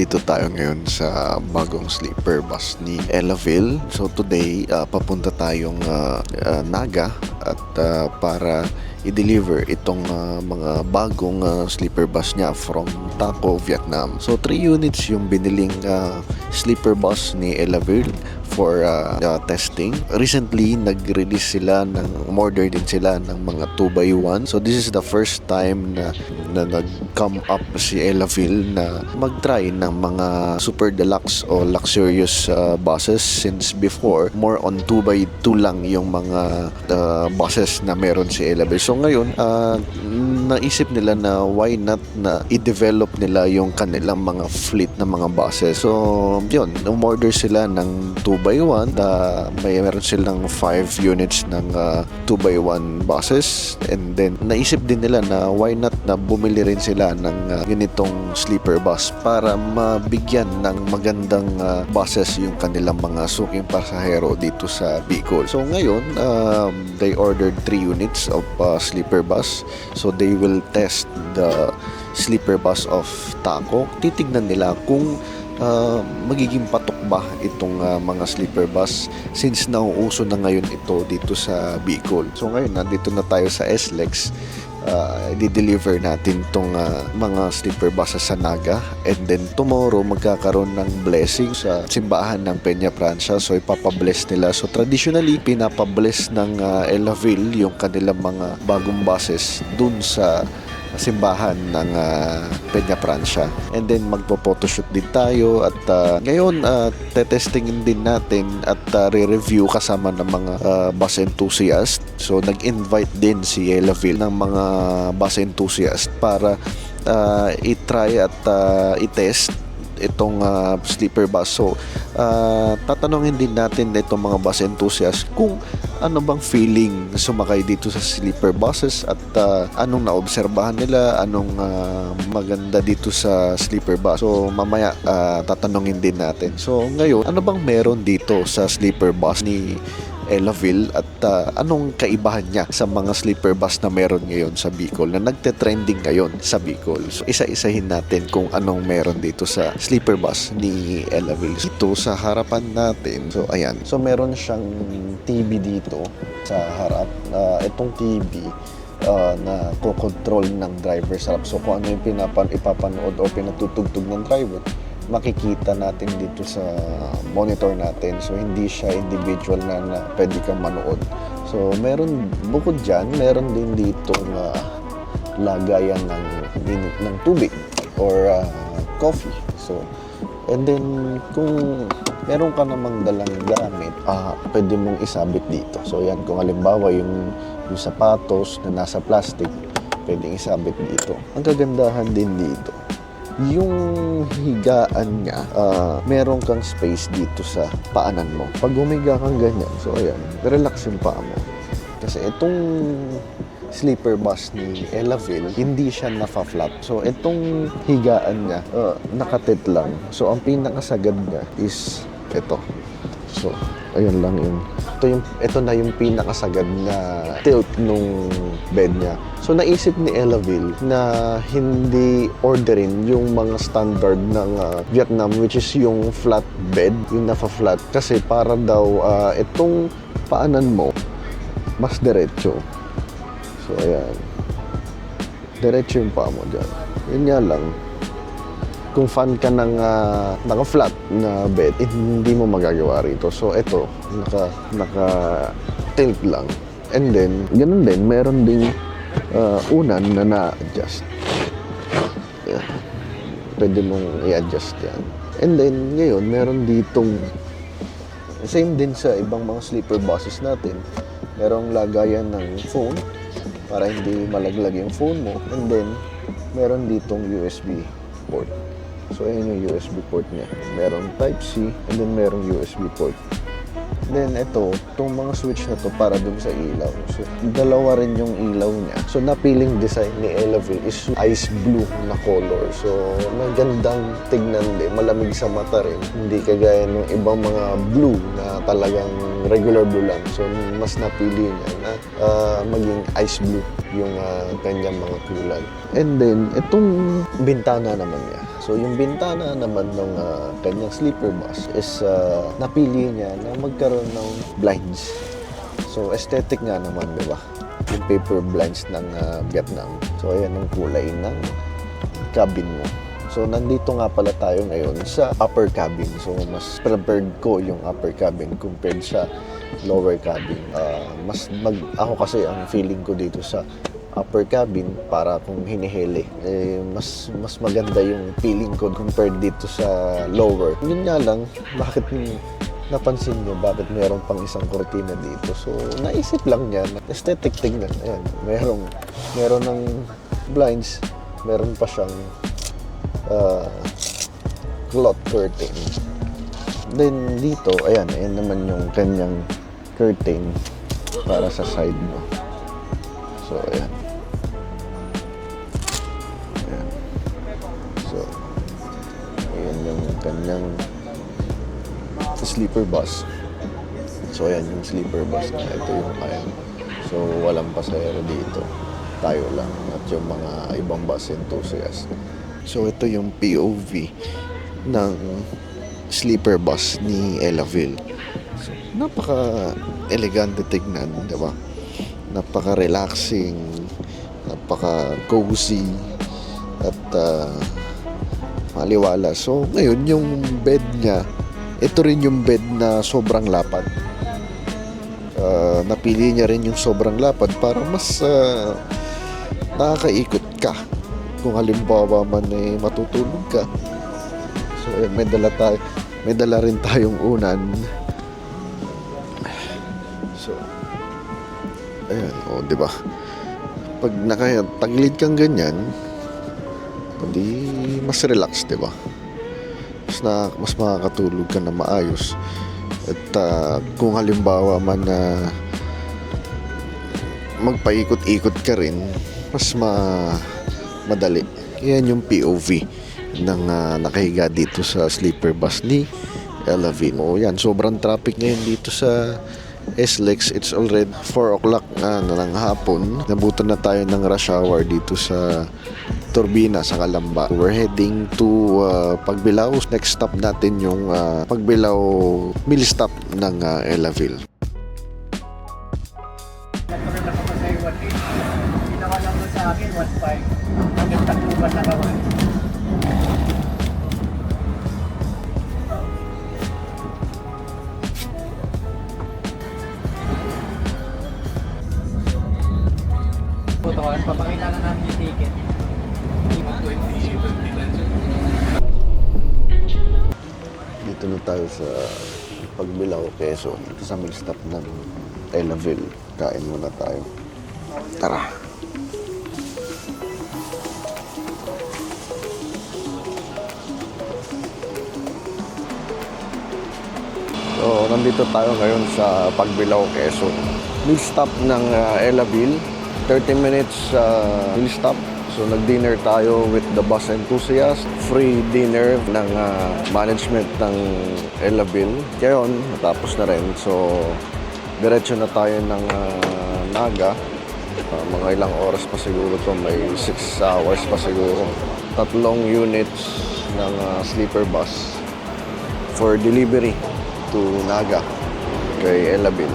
nandito tayo ngayon sa bagong sleeper bus ni Elaville. So today, papunta tayong Naga at para i-deliver itong mga bagong sleeper bus niya from Taco, Vietnam. So 3 units yung biniling sleeper bus ni Elaville for testing. Recently, nag-release sila umorder din sila ng mga 2x1. So this is the first time na nag-come up si Elaville na mag-try ng mga super deluxe o luxurious buses, since before more on 2x2 lang yung mga buses na meron si Elaville. So ngayon, naisip nila na why not na i-develop nila yung kanilang mga fleet na mga buses. So yun, umorder sila ng 2x1. Meron silang 5 units ng 2x1 buses, and then naisip din nila na why not na bumili rin sila ng ganitong sleeper bus para mabigyan ng magandang buses yung kanilang mga suking pasahero dito sa Bicol. So ngayon, they ordered 3 units of sleeper bus. So they will test the sleeper bus of Taco. Titignan nila kung magiging patok ba itong mga sleeper bus, since nauuso na ngayon ito dito sa Bicol. So ngayon, nandito na tayo sa SLEX. I-deliver natin itong mga sleeper buses sa Naga, and then tomorrow magkakaroon ng blessing sa simbahan ng Peña Francia. So ipapabless nila. So traditionally, pinapabless ng Elaville yung kanilang mga bagong buses dun sa simbahan ng Peña Francia, and then magpo-photoshoot din tayo at ngayon tetestingin din natin at re-review kasama ng mga bus enthusiast. So nag-invite din si Elaville ng mga bus enthusiast para i-try at i-test itong sleeper bus. So tatanungin din natin itong mga bus enthusiast kung ano bang feeling sumakay dito sa sleeper buses at anong naobserbahan nila, anong maganda dito sa sleeper bus. So mamaya tatanungin din natin. So ngayon, ano bang meron dito sa sleeper bus ni Elaville at anong kaibahan niya sa mga sleeper bus na meron ngayon sa Bicol, na nagte-trending ngayon sa Bicol. So isa-isahin natin kung anong meron dito sa sleeper bus ni Elaville. Ito sa harapan natin, so ayan, so meron siyang TV dito sa harap. Itong TV na ko-control ng driver sa harap. So kung ano yung ipapanood o pinatutugtog ng driver, makikita natin dito sa monitor natin. So hindi siya individual na pwede kang manood. So meron, bukod dyan, meron din dito lagayan ng tubig or coffee. So and then kung meron ka namang dalang gamit, pwede mong isabit dito. So yan, kung halimbawa yung sapatos na nasa plastic, pwedeng isabit dito. Ang kagandahan din dito, yung higaan niya, meron kang space dito sa paanan mo. Pag humiga kang ganyan, so ayan, relax yung paa mo. Kasi itong sleeper bus ni Elaville, hindi siya nafa-flat. So itong higaan niya, nakatit lang. So ang pinakasagad niya is ito. So ayun lang yun. Ito na yung pinakasagad na tilt nung bed niya. So naisip ni Elaville na hindi orderin yung mga standard ng Vietnam, which is yung flat bed, yung nafa-flat. Kasi para daw itong paanan mo mas diretso. So ayan, diretso yung paa mo dyan. Yun nga lang, kung fan ka ng naka-flat na bed, hindi mo magagawa rito. So ito, naka-tilt lang. And then, ganun din, meron ding unan na na-adjust. Yeah. Pwede mong i-adjust yan. And then, ngayon, meron ditong, same din sa ibang mga sleeper buses natin, merong lagayan ng phone para hindi malaglag yung phone mo. And then, meron ditong USB port. So, ayan yung USB port niya. Merong Type-C and then merong USB port. Then itong mga switch na to para dun sa ilaw. So dalawa rin yung ilaw niya. So napiling design ni Elavil is ice blue na color. So magandang tignan din, malamig sa mata rin. Hindi kagaya ng ibang mga blue na talagang regular blue lang. So mas napili niya na maging ice blue yung kanyang mga kulay. And then itong bintana naman niya. So yung bintana naman ng kanyang sleeper bus is napili niya na magkaroon ng blinds. So aesthetic nga naman, di ba? Yung paper blinds ng Vietnam. So ayan ang kulay ng cabin mo. So nandito nga pala tayo ngayon sa upper cabin. So mas preferred ko yung upper cabin compared sa lower cabin. Ako kasi ang feeling ko dito sa upper cabin para kung hinihili mas maganda yung feeling ko compared dito sa lower. Yun nga lang, bakit napansin nyo bakit meron pang isang kortina dito? So naisip lang niya, aesthetic tingnan. Ayan, meron ng blinds, meron pa siyang cloth curtain. Then dito, ayan naman yung kanyang curtain para sa side mo. So ayan. So ayan yung kanyang sleeper bus. So ayan yung sleeper bus na ito yung ayan. So walang pasahero dito. Tayo lang at yung mga ibang bus enthusiast. So ito yung POV ng sleeper bus ni Elavil. So, napaka-elegante tignan, di ba? Napaka-relaxing, napaka-cozy, at maliwala. So, ngayon, yung bed niya, ito rin yung bed na sobrang lapad. Napili niya rin yung sobrang lapad para mas nakakaikot ka. Kung halimbawa man matutulog ka. So, ayan, may dala rin tayong unan. So, ayan, di ba? Pag nakataglid kang ganyan, hindi mas relax, di ba? Mas makakatulog ka na maayos. At kung halimbawa man na magpaikot-ikot ka rin, mas madali. Yan yung POV ng nakahiga dito sa sleeper bus ni Elavil. Yan, sobrang traffic ngayon dito sa SLEX. It's already 4 o'clock na ng hapon. Nabutan na tayo ng rush hour dito sa Turbina sa Calamba. We're heading to Pagbilao. Next stop natin yung Pagbilao mill stop ng Elavil. Ginawa lang mo sa akin, 1.5. Hanggang takbuhan na naman. Putuan, papakita na namin yung ticket. Dito na tayo sa Pagbilao, Quezon. Dito sa mill stop ng Elavil. Kain muna tayo. Tara! So, nandito tayo ngayon sa Pagbilao, Quezon. Mill stop ng Elavil. 30 minutes mill stop. So, nag-dinner tayo with the bus enthusiast. Free dinner ng management ng Elavil. Ngayon, natapos na rin. So, diretso na tayo ng Naga. Mga ilang oras pa siguro to, may 6 hours pa siguro. 3 units ng sleeper bus for delivery to Naga kay Elavil.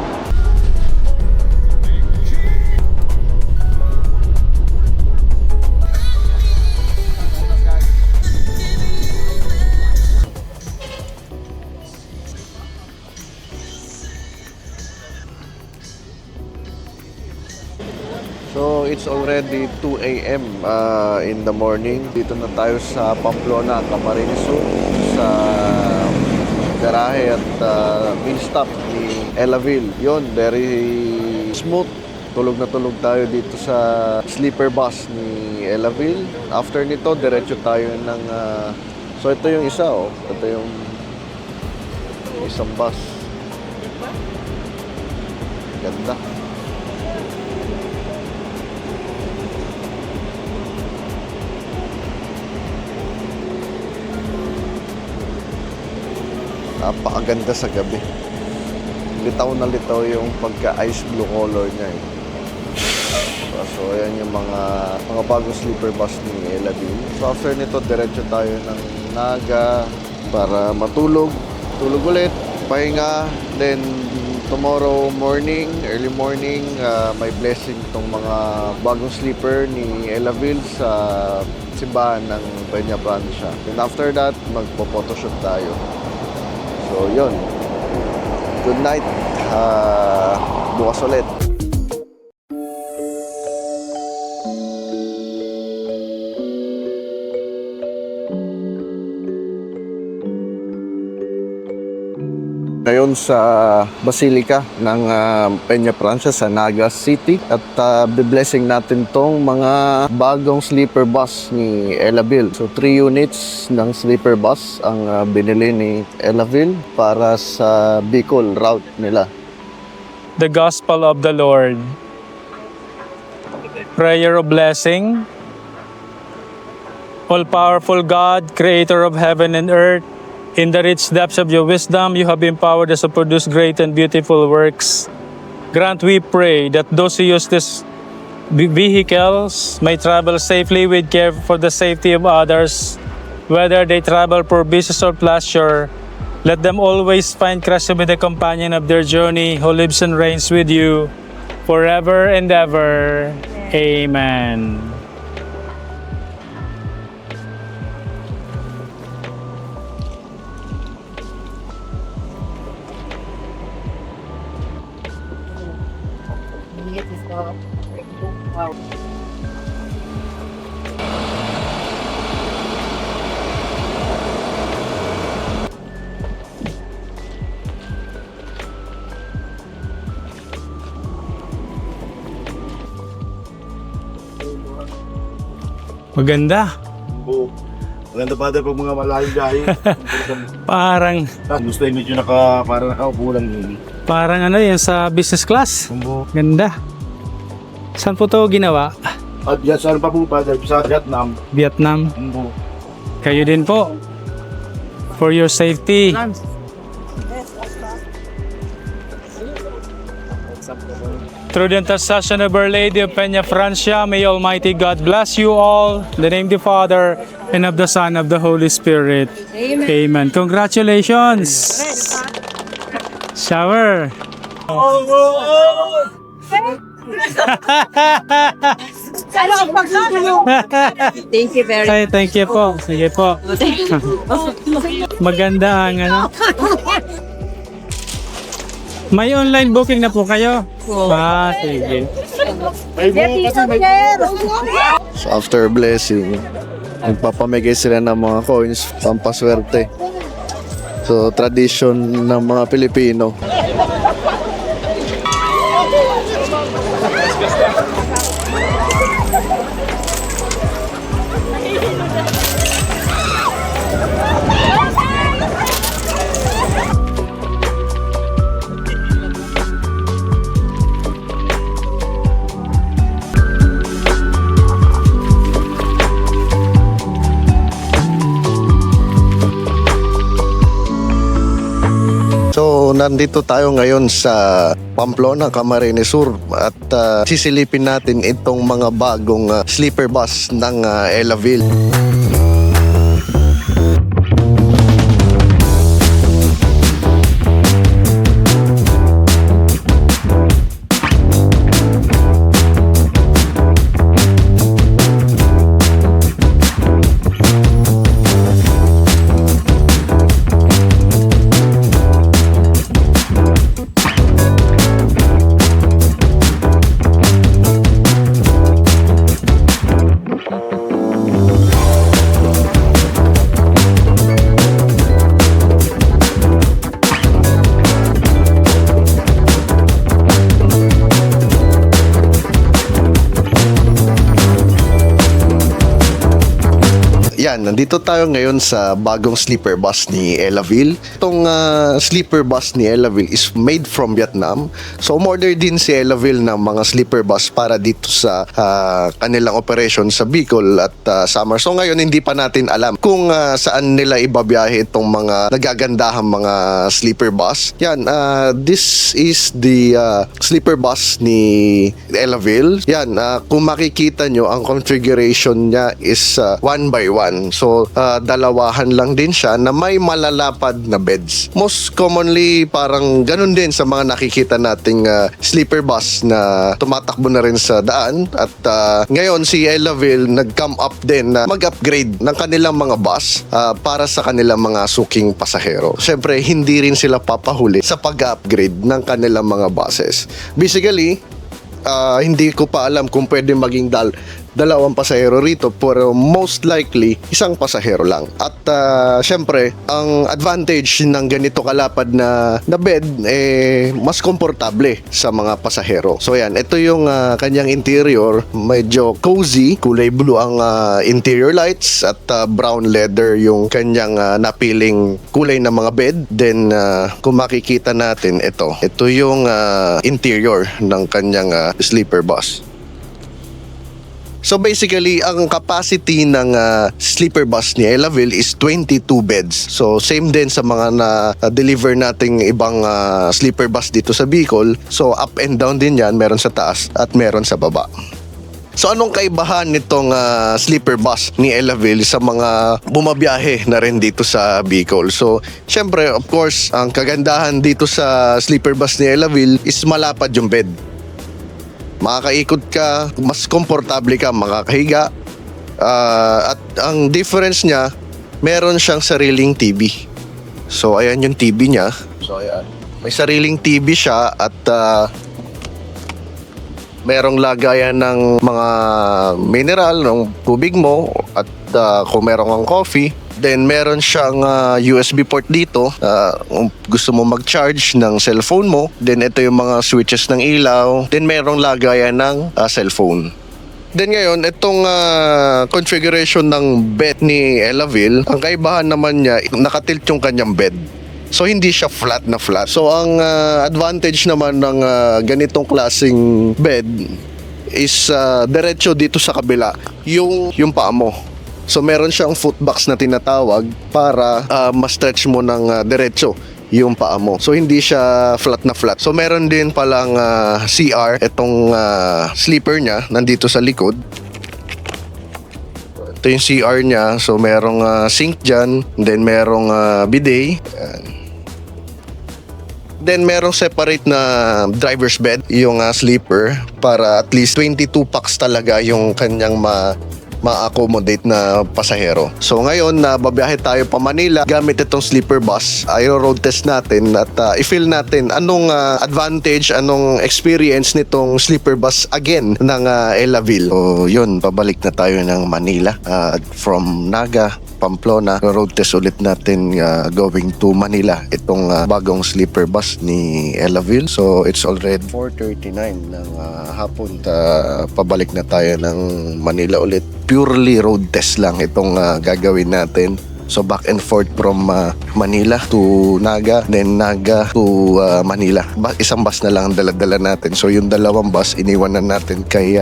So, it's already 2 a.m. In the morning. Dito na tayo sa Pamplona, Camarines Sur, sa garahe at mill stop ni Elavil. Yun, very smooth. Tulog na tulog tayo dito sa sleeper bus ni Elavil. After nito, diretso tayo ng... so, ito yung isa, Ito yung isang bus. Ganda. Napakaganda sa gabi. Litaw na litaw yung pagka-ice blue color niya eh. So, ayan yung mga bagong sleeper bus ni Elaville. So, after nito, diretso tayo ng Naga para matulog. Tulog ulit, pahinga. Then, tomorrow morning, early morning, may blessing tong mga bagong sleeper ni Elaville sa simbahan ng Peña Francia. And after that, magpo-photoshoot tayo. So, yun. Good night. Bukas ulit. Ngayon sa Basilica ng Peña Francia sa Naga City at be-blessing natin tong mga bagong sleeper bus ni Elaville. So 3 units ng sleeper bus ang binili ni Elaville para sa Bicol route nila. The Gospel of the Lord. Prayer of blessing. All-powerful God, creator of heaven and earth, in the rich depths of your wisdom, you have empowered us to produce great and beautiful works. Grant, we pray, that those who use these vehicles may travel safely with care for the safety of others, whether they travel for business or pleasure. Let them always find Christ to be the companion of their journey, who lives and reigns with you forever and ever. Amen. Wow. Maganda. Oo. Maganda pa pag mga malayong gahe. Parang Gusto yung medyo parang nakaupo lang yun. Parang ano yan sa business class. Oo. Ganda. Saan po to ginawa? At yan, saan pa po Father? Sa Vietnam. Vietnam. Oo. Kayo din po. For your safety. Through the intercession of Our Lady of Peña Francia, may Almighty God bless you all. In the name of the Father, and of the Son, and of the Holy Spirit. Amen. Congratulations. Shower. Thank you very Ay, thank you po. Sige po. Maganda ang ano. May online booking na po kayo? Sige. So after blessing, nagpapamigay sila ng mga coins, pampaswerte. So tradition ng mga Pilipino. So, nandito tayo ngayon sa Pamplona, Camarines Sur at sisilipin natin itong mga bagong sleeper bus ng Elaville. Yan, nandito tayo ngayon sa bagong sleeper bus ni Elaville. Itong sleeper bus ni Elaville is made from Vietnam. So, umorder din si Elaville ng mga sleeper bus para dito sa kanilang operation sa Bicol at Samar. So, ngayon hindi pa natin alam kung saan nila ibabiyahe itong mga nagagandahang mga sleeper bus. Yan, this is the sleeper bus ni Elaville. Yan, kung makikita nyo, ang configuration niya is 1x1. So, dalawahan lang din siya na may malalapad na beds. Most commonly, parang ganun din sa mga nakikita nating sleeper bus na tumatakbo na rin sa daan. At ngayon, si Elaville nag-come up din na mag-upgrade ng kanilang mga bus para sa kanilang mga suking pasahero. Siyempre, hindi rin sila papahuli sa pag-upgrade ng kanilang mga buses. Basically, hindi ko pa alam kung pwede maging dalawang pasahero rito, pero most likely isang pasahero lang. At syempre, ang advantage ng ganito kalapad na bed mas komportable sa mga pasahero. So yan, ito yung kanyang interior, medyo cozy, kulay blue ang interior lights at brown leather yung kanyang napiling kulay ng mga bed. Then kung makikita natin ito yung interior ng kanyang sleeper bus. So basically, ang capacity ng sleeper bus ni Elaville is 22 beds. So same din sa mga na-deliver nating ibang sleeper bus dito sa Bicol. So up and down din yan, meron sa taas at meron sa baba. So anong kaibahan nitong sleeper bus ni Elaville sa mga bumabiyahe na rin dito sa Bicol? So syempre, of course, ang kagandahan dito sa sleeper bus ni Elaville is malapad yung bed. Makakaikot ka, mas komportable ka makakahiga. At ang difference niya, meron siyang sariling TV. So ayan yung TV niya. So ayan, may sariling TV siya at merong lagayan ng mga mineral, ng tubig mo at kung merong ang coffee. Then meron siyang USB port dito kung gusto mo mag-charge ng cellphone mo. Then ito yung mga switches ng ilaw. Then merong lagayan ng cellphone. Then ngayon, itong configuration ng bed ni Elaville, ang kaibahan naman niya, nakatilt yung kanyang bed. So hindi siya flat na flat. So ang advantage naman ng ganitong klaseng bed is diretso dito sa kabila yung paa mo. So meron siyang footbox na tinatawag para ma-stretch mo ng diretso yung paa mo. So hindi siya flat na flat. So meron din palang CR itong sleeper niya nandito sa likod. Ito yung CR niya. So merong sink dyan. Then merong bidet. Ayan. Then merong separate na driver's bed yung sleeper para at least 22 packs talaga yung kanyang ma-accommodate na pasahero. So ngayon, babiyahe tayo pa Manila gamit itong sleeper bus. Aero-road test natin at i-feel natin anong advantage, anong experience nitong sleeper bus again ng Elaville. So yun, pabalik na tayo ng Manila. From Naga, Pamplona, road test ulit natin going to Manila. Itong bagong sleeper bus ni Elaville. So it's already 4:39 ng hapon. Pabalik na tayo ng Manila ulit. Purely road test lang itong gagawin natin. So back and forth from Manila to Naga, then Naga to Manila. Isang bus na lang ang dala-dala natin. So yung dalawang bus iniwan na natin kay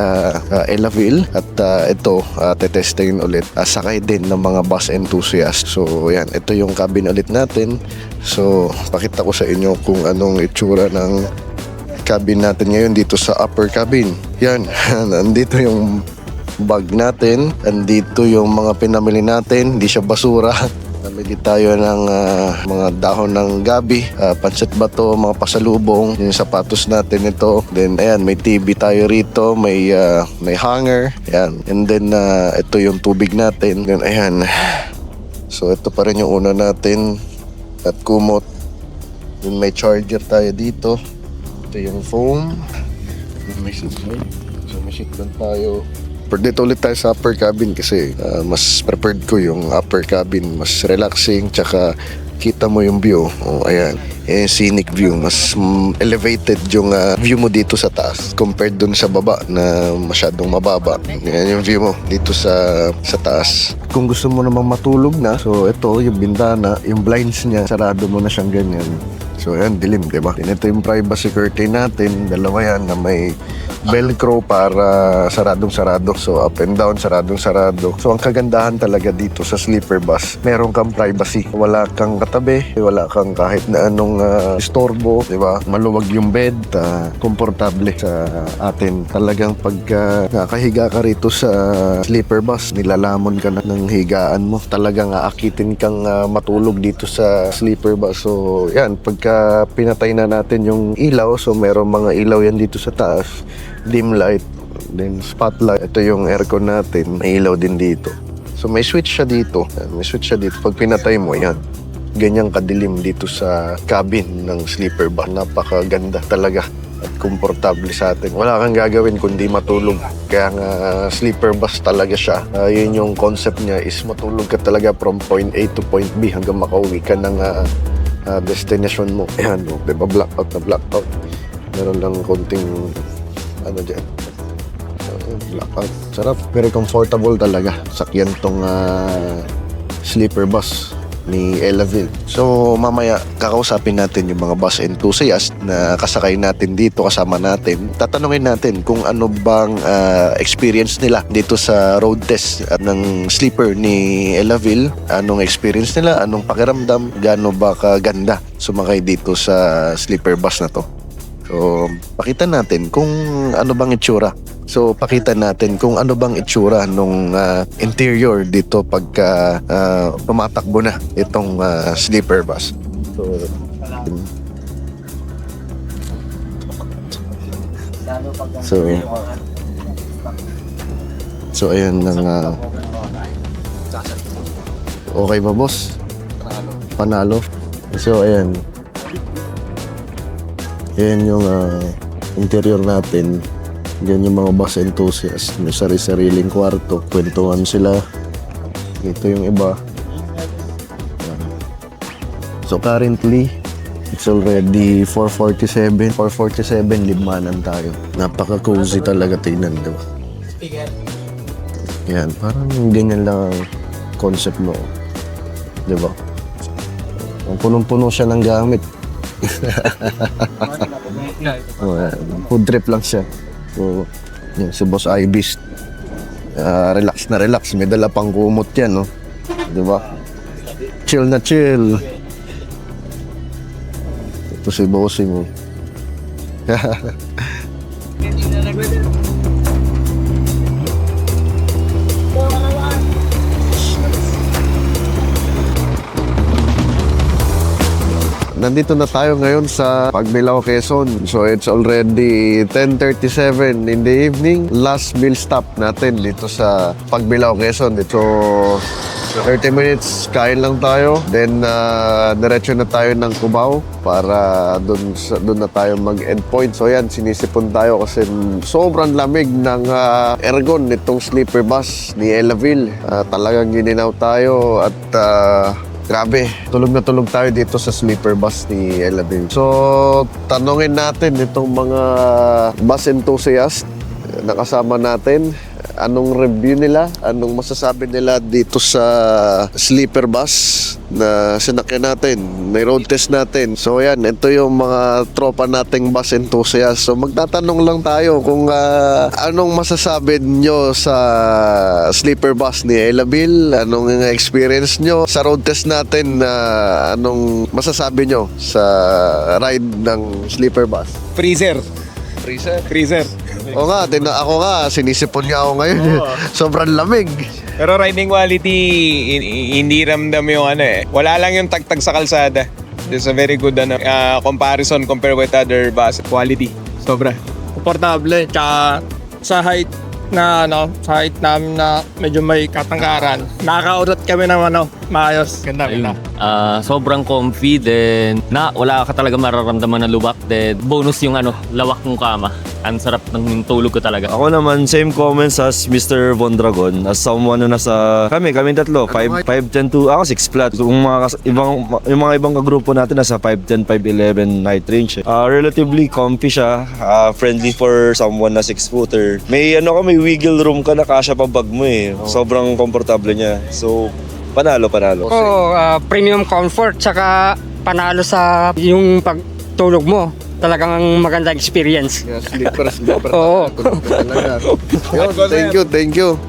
Elaville at ito tetestingin ulit. Sakay din ng mga bus enthusiasts. So yan, ito yung cabin ulit natin. So pakita ko sa inyo kung anong itsura ng cabin natin ngayon dito sa upper cabin. Yan, nandito yung bag natin, andito yung mga pinamili natin, hindi siya basura. Namili tayo ng mga dahon ng gabi, pancit bato, mga pasalubong, yung sapatos natin ito. Then ayan, may TV tayo rito, may hanger, ayan. And then ito yung tubig natin. Then ayan. So ito pa rin yung una natin at kumot. Then may charger tayo dito. Ito yung phone. May seatbelt. So may seatbelt tayo. Dito ulit tayo sa upper cabin kasi mas prepared ko yung upper cabin, mas relaxing, tsaka makikita mo yung view. Oh, ayan. Scenic view. Mas elevated yung view mo dito sa taas compared dun sa baba na masyadong mababa. Yan yung view mo dito sa taas. Kung gusto mo namang matulog na, so ito yung bintana, yung blinds niya, sarado mo na siyang ganyan. So ayan, dilim, diba? Ito yung privacy curtain natin. Dalawa yan na may velcro para saradong-sarado. So up and down, saradong-sarado. So ang kagandahan talaga dito sa sleeper bus, meron kang privacy. Wala kang katabi, wala kang kahit na anong istorbo, diba? Maluwag yung bed, komportable sa atin. Talagang pagka nakahiga ka rito sa sleeper bus, nilalamon ka na ng higaan mo. Talagang aakitin kang matulog dito sa sleeper bus. So yan, pagka pinatay na natin yung ilaw, so meron mga ilaw yan dito sa taas, dim light, then spotlight. Ito yung aircon natin, may ilaw din dito. So may switch siya dito. May switch siya dito. Pag pinatay mo, yan. Ganyang kadilim dito sa cabin ng sleeper bus. Napakaganda talaga at komportable sa atin. Wala kang gagawin kundi matulog. Kaya nga sleeper bus talaga siya. Yun yung concept niya is matulog ka talaga from point A to point B hanggang makauwi ka ng destination mo. Ayan, no? Diba blackout na blackout. Meron lang konting dyan. Blackout. Sarap. Very comfortable talaga. Sakyan tong sleeper bus ni Elaville. So mamaya kakausapin natin yung mga bus enthusiast na kasakay natin dito, kasama natin. Tatanungin natin kung ano bang experience nila dito sa road test ng sleeper ni Elaville. Anong experience nila, anong pakiramdam, gaano ba kaganda sumakay dito sa sleeper bus na to. So pakita natin kung ano bang itsura. So pakita natin kung ano bang itsura nung interior dito pagka tumatakbo na itong sleeper bus. So ayan ng okay ba, boss? Panalo. So ayan. Yan yung interior natin. Yan yung mga bus enthusiast. May sari-sariling kwarto. Kwentuhan sila. Ito yung iba. Yan. So currently, it's already 4:47. 4:47, limanan tayo. Napaka-cozy talaga tingnan, diba? Yan, parang ganyan lang ang concept mo. Diba? Punong-puno siya ng gamit. Food trip lang siya. So, yun, si Boss Ibis, relax na relax. May dala pang kumot yan, no? Diba? Chill na chill. Ito si Bossing, mo. Nandito na tayo ngayon sa Pagbilao, Quezon. So it's already 10:37 in the evening. Last meal stop natin dito sa Pagbilao, Quezon. Dito 30 minutes, kain lang tayo. Then diretso na tayo ng Cubao para doon na tayo mag-end point. So yan, sinisipon tayo kasi sobrang lamig ng ergon nitong sleeper bus ni Elaville. Talagang gininaw tayo at grabe, tulog na tulog tayo dito sa sleeper bus ni Elaville. So, tanungin natin itong mga bus enthusiast na kasama natin. Anong review nila? Anong masasabi nila dito sa sleeper bus na sinakyan natin? May road test natin. So, yan. Ito yung mga tropa nating bus enthusiast. So, magtatanong lang tayo kung anong masasabi nyo sa sleeper bus ni Elaville? Anong experience nyo sa road test natin? Anong masasabi nyo sa ride ng sleeper bus? Freezer. O nga, ako nga, sinisipon nga ako ngayon. Sobrang lamig. Pero riding quality, hindi ramdam yung wala lang yung tagtag sa kalsada. There's a very good comparison compared with other bus quality. Sobra. Komportable, tsaka sa height namin na medyo may katangkaran. Nakakaurat kami ng maayos. Ganda. Sobrang comfy din. Wala ka talaga mararamdaman na lubak. Then bonus yung lawak ng kama. Ang sarap ng tulog ko talaga. Ako naman, same comments as Mr. Bondragon. As someone na nasa, kami tatlo, 5'10" to, ako 6 flat. Kung yung mga ibang grupo natin nasa 5'10", 5'11" height range. Relatively comfy siya, friendly for someone na 6-footer. May may wiggle room ka na kasya pa bag mo eh. Sobrang komportable niya. So, panalo. Oo, premium comfort, tsaka panalo sa yung pagtulog mo. Talagang magandang experience. Sleeper. Oo. Talaga. Yun, thank you.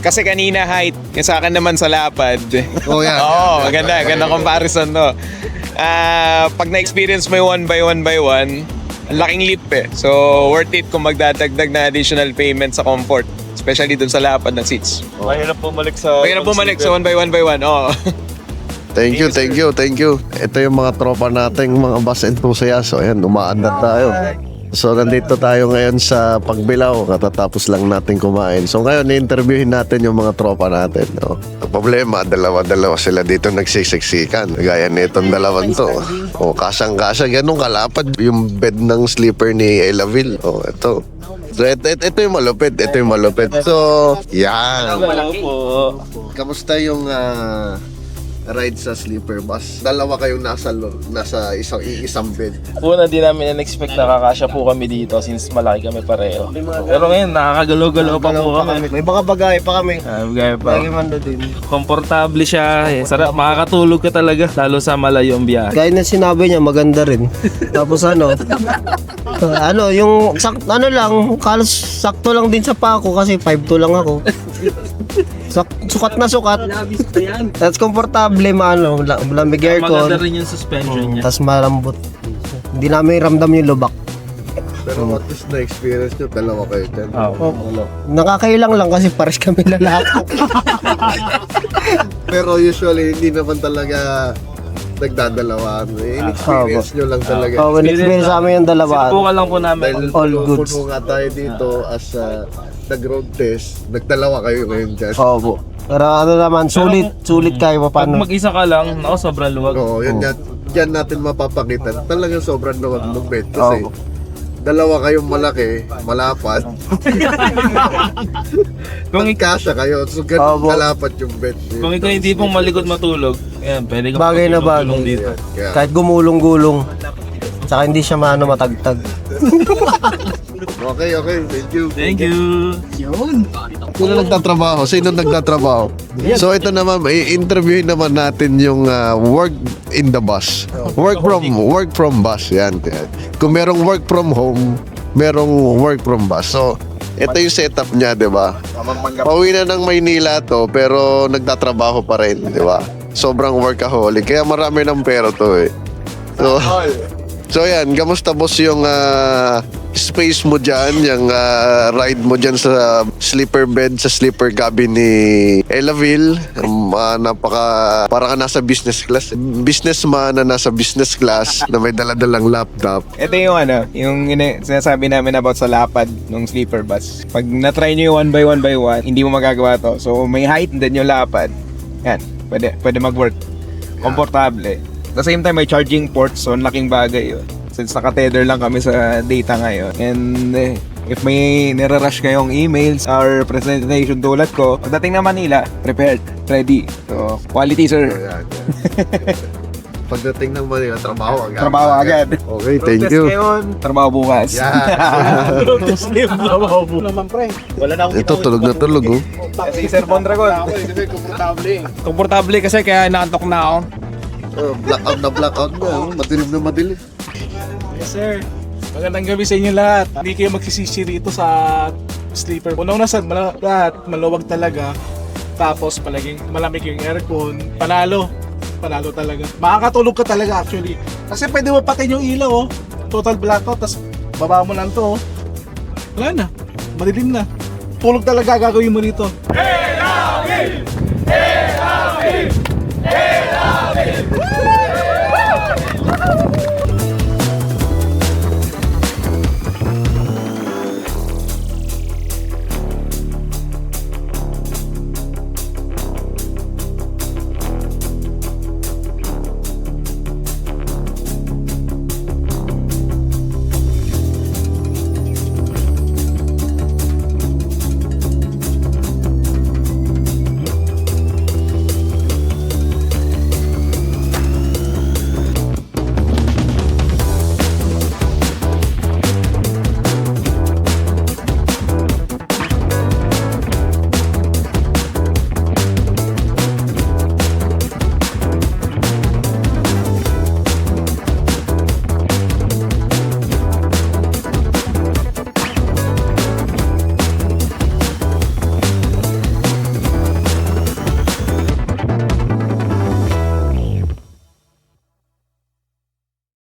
Kasi kanina height, yung sa akin naman sa lapad. Oh, yeah. Oo, maganda comparison to. Pag na-experience mo yung 1 by 1, ang laking leap eh. So, worth it kung magdadagdag na additional payment sa comfort. Especially dun sa lapad ng seats. Mahirap bumalik sa 1 by 1. Oo. Thank you. Ito yung mga tropa nating mga bus enthusiast. So, ayan, umaandar tayo. So, nandito tayo ngayon sa Pagbilao. Katatapos lang natin kumain. So, ngayon, i-interviewin natin yung mga tropa natin. No? Ang problema, dalawa sila dito nagsisiksikan. Gaya nitong dalawang to. O, kasang-kasa. Ganun kalapad yung bed ng sleeper ni Elaville. O, ito. So, ito yung malupit. So, yan. Kamusta yung ride sa sleeper bus? Dalawa kayong nasa isang bed. Una, di namin in-expect na kakasya po kami dito since malaki kami pareho. Pero ngayon, nakakagalaw-galaw pa po kami. May mga bagay pa kami. Bagay pa. Komportable siya. Sarap, makakatulog ka talaga. Lalo sa malayo ang biyahe. Gaya na sinabi niya, maganda rin. Tapos yung kalos sakto lang din sa pako kasi 5'2" lang ako. Sukat na sukat. That's komportable, lamig aircon. Maganda rin yung suspension niya. Tapos malambot. Hindi namin ramdam yung lubak. Pero at least na-experience nyo, dalawa kayo dyan. Nakakailang lang kasi pares kami lalaki. Pero usually, hindi naman talaga nagdadalawaan. In-experience nyo lang talaga. In-experience sa amin yung dalawa. Sinubukan lang po namin. All goods. Puno nga tayo dito as nag-road test. Nagdalawa kayo ngayon dyan. Opo. Pero naman, sulit kayo Pag paano. mag-isa ka lang, sobrang luwag. Oo, yan natin mapapakita. Talagang sobrang luwag ng bed. Kasi dalawa kayong malaki, malapad. Kung kasya kayo, so ganun kalapad yung bed. Kung ikaw hindi pong malikot matulog, ayan, pwede kang Bagay na matulog bagay. dito. Kahit gumulong-gulong. Tsaka hindi siya matagtag. Okay. Thank you. Sino nagtatrabaho? So ito naman, i-interviewin naman natin yung work in the bus. Work from bus. Yan. Kung merong work from home, merong work from bus. So, ito yung setup niya, di ba? Pauwi na ng Maynila to, pero nagtatrabaho pa rin, di ba? Sobrang workaholic. Kaya marami ng pera to eh. So yan, kamusta boss yung space mo dyan, yung ride mo dyan sa sleeper bed, sa sleeper cabin ni Elaville? Para ka nasa business class. Businessman na nasa business class na may daladalang laptop. Ito yung sinasabi namin about sa lapad ng sleeper bus. Pag na-try nyo yung 1 by 1, hindi mo magagawa to. So may height din yung lapad. Yan, pwede mag-work. Komportable. At the same time, may charging port, so laking bagay yun. Since naka-tether lang kami sa data ngayon. And if may nire-rush kayong emails or presentation tulad ko, pagdating na Manila, prepared, ready. So, quality, sir. Pagdating ng Manila, trabaho agad. Okay, thank Protest you. ngayon, trabaho bukas. Ito, tulog na tulog. Oh. Kasi Sir Bondragon. Komportable kasi kaya nakantok na ako. Blackout na. Madilim na madilim. Yes, sir. Magandang gabi sa inyo lahat. Hindi kayo magsisisi rito sa sleeper. Unang nasa lahat, maluwag talaga. Tapos malamig yung aircon. Panalo talaga. Makakatulog ka talaga actually. Kasi pwede mo patin yung ilaw, total blackout, tapos baba mo lang to. Wala na. Madilim na. Tulog talaga gagawin mo dito. Hey,